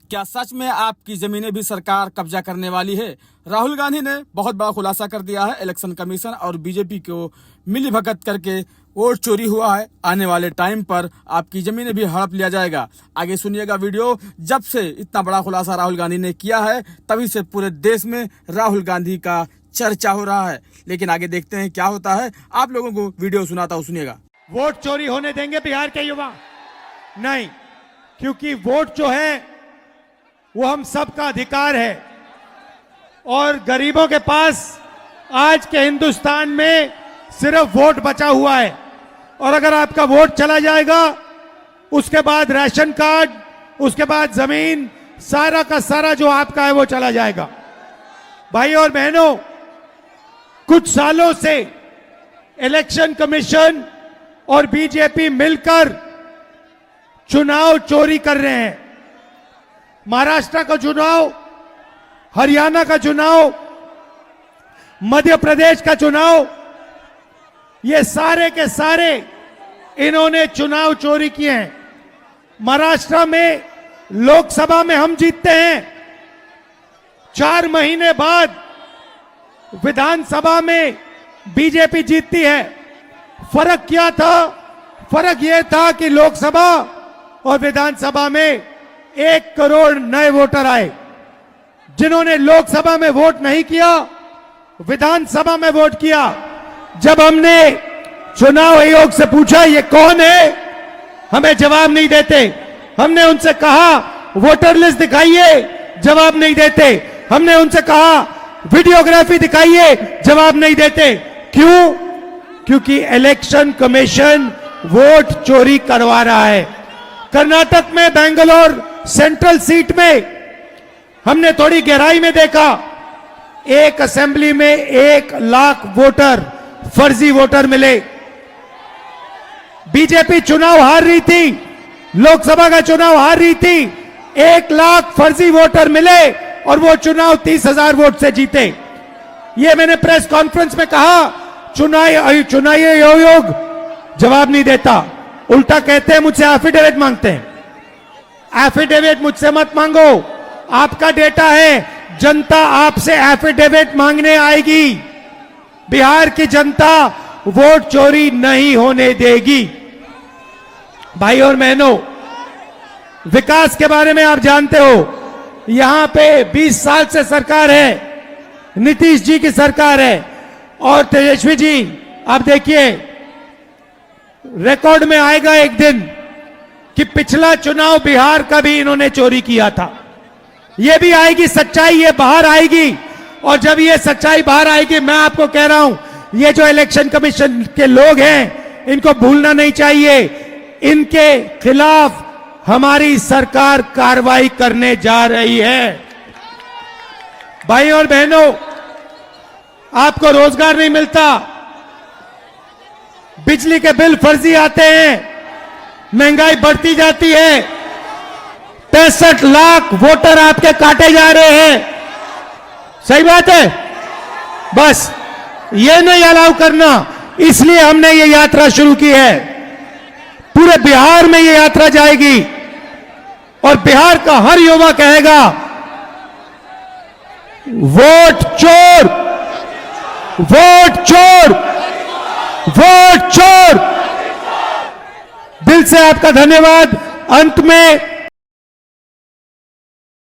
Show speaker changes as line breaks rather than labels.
क्या सच में आपकी जमीनें भी सरकार कब्जा करने वाली है? राहुल गांधी ने बहुत बड़ा खुलासा कर दिया है। इलेक्शन कमीशन और बीजेपी को मिली भगत करके वोट चोरी हुआ है। आने वाले टाइम पर आपकी जमीनें भी हड़प लिया जाएगा। आगे सुनिएगा वीडियो। जब से इतना बड़ा खुलासा राहुल गांधी ने किया है, तभी से पूरे देश में राहुल गांधी का चर्चा हो रहा है। लेकिन आगे देखते हैं क्या होता है। आप लोगों को वीडियो सुनाता हूँ, सुनिएगा।
वोट चोरी होने देंगे बिहार के युवा? नहीं, क्योंकि वोट जो है वो हम सबका अधिकार है और गरीबों के पास आज के हिंदुस्तान में सिर्फ वोट बचा हुआ है। और अगर आपका वोट चला जाएगा, उसके बाद राशन कार्ड, उसके बाद जमीन, सारा का सारा जो आपका है वो चला जाएगा। भाई और बहनों, कुछ सालों से इलेक्शन कमीशन और बीजेपी मिलकर चुनाव चोरी कर रहे हैं। महाराष्ट्र का चुनाव, हरियाणा का चुनाव, मध्य प्रदेश का चुनाव, ये सारे के सारे इन्होंने चुनाव चोरी किए हैं। महाराष्ट्र में लोकसभा में हम जीतते हैं, 4 महीने बाद विधानसभा में बीजेपी जीतती है। फर्क क्या था? फर्क यह था कि लोकसभा और विधानसभा में 1 करोड़ नए वोटर आए। जिन्होंने लोकसभा में वोट नहीं किया, विधानसभा में वोट किया। जब हमने चुनाव आयोग से पूछा ये कौन है, हमें जवाब नहीं देते। हमने उनसे कहा वोटर लिस्ट दिखाइए, जवाब नहीं देते। हमने उनसे कहा वीडियोग्राफी दिखाइए, जवाब नहीं देते। क्यों? क्योंकि इलेक्शन कमीशन वोट चोरी करवा रहा है। कर्नाटक में बेंगलोर सेंट्रल सीट में हमने थोड़ी गहराई में देखा, एक असेंबली में 1 लाख वोटर, फर्जी वोटर मिले। बीजेपी चुनाव हार रही थी, लोकसभा का चुनाव हार रही थी, 1 लाख फर्जी वोटर मिले और वो चुनाव 30,000 वोट से जीते। ये मैंने प्रेस कॉन्फ्रेंस में कहा। चुनाव आयोग जवाब नहीं देता, उल्टा कहते हैं मुझसे एफिडेविट मांगते हैं। एफिडेविट मुझसे मत मांगो, आपका डेटा है। जनता आपसे एफिडेविट मांगने आएगी। बिहार की जनता वोट चोरी नहीं होने देगी। भाई और बहनों, विकास के बारे में आप जानते हो, यहां पे 20 साल से सरकार है, नीतीश जी की सरकार है। और तेजस्वी जी, आप देखिए, रिकॉर्ड में आएगा एक दिन कि पिछला चुनाव बिहार का भी इन्होंने चोरी किया था। ये भी आएगी सच्चाई, ये बाहर आएगी। और जब ये सच्चाई बाहर आएगी, मैं आपको कह रहा हूं, ये जो इलेक्शन कमीशन के लोग हैं, इनको भूलना नहीं चाहिए। इनके खिलाफ हमारी सरकार कार्रवाई करने जा रही है। भाई और बहनों, आपको रोजगार नहीं मिलता, बिजली के बिल फर्जी आते हैं, महंगाई बढ़ती जाती है, 65 लाख वोटर आपके काटे जा रहे हैं। सही बात है? बस ये नहीं अलाउ करना, इसलिए हमने ये यात्रा शुरू की है। पूरे बिहार में ये यात्रा जाएगी और बिहार का हर युवा कहेगा वोट चोर, वोट चोर, वोट चोर। दिल से आपका धन्यवाद। अंत में